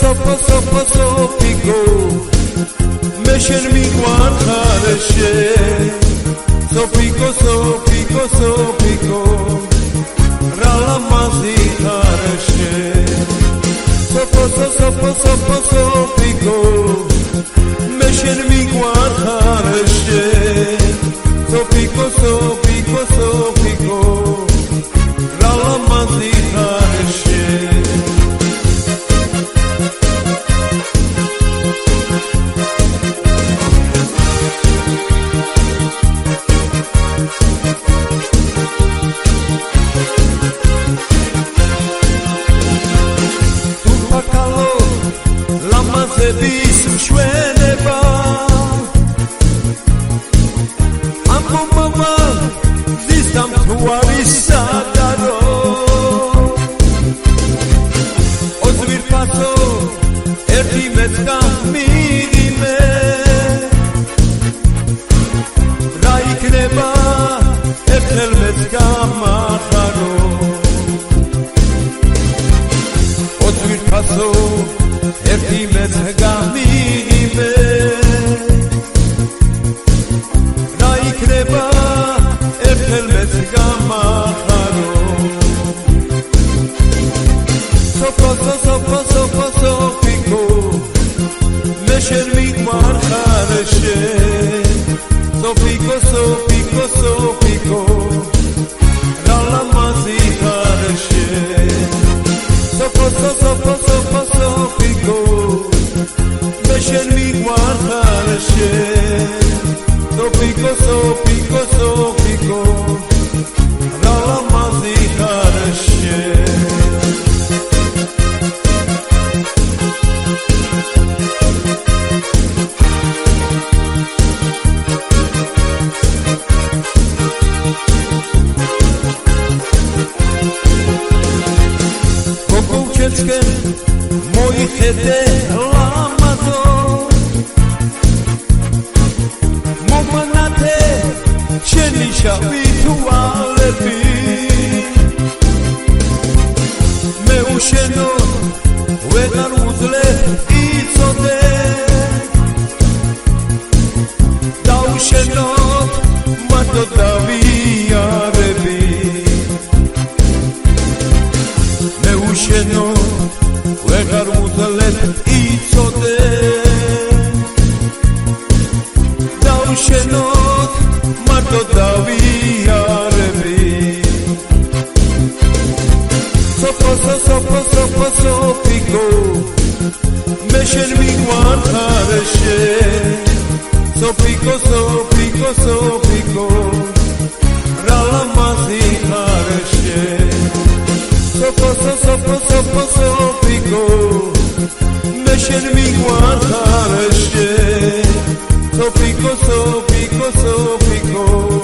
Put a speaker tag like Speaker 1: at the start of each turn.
Speaker 1: სოფიკო მე შენ მიყვარ ხარეშე სოფიკო რა ლამაზი ხარეშე სოფიკო მე შენ მიყვარ ხარეშე სოფიკო რა ლამაზი ხარეშე bis mშვენება ამბობა ზის დამთვარის სადარო ოძვირფასო ერთი მეცდა მიდიმე რა იქნება ერთხელ მეც გამახარო ოძვირფასო ერთი მეც გამიგიმე რა იქნება ერთხელ მეც გამახარო სოფიკო მე შენ მიყვარ ხარეშე სოფიკო რა ლამაზი ხარეშე სოფიკო მე შენ მიყვარ ხარეშე სოფიკო რა ლამაზი ხარეშე მოიხედე ლამაზო მომანათე შენი შავი თვალები მე უშენო ვეღარ უძლე იცოდე დაუშენო მარტო დავიარები მე უშენო ვეღარ უძლებ იცოდე დაუშენოთ მარტო დავიარები სოფიკო მე შენ მიყვარ ხარეშე სოფიკო რა ლამაზი ხარეშე სოფიკო მე შენ მიყვარ ხარეშე სოფიკო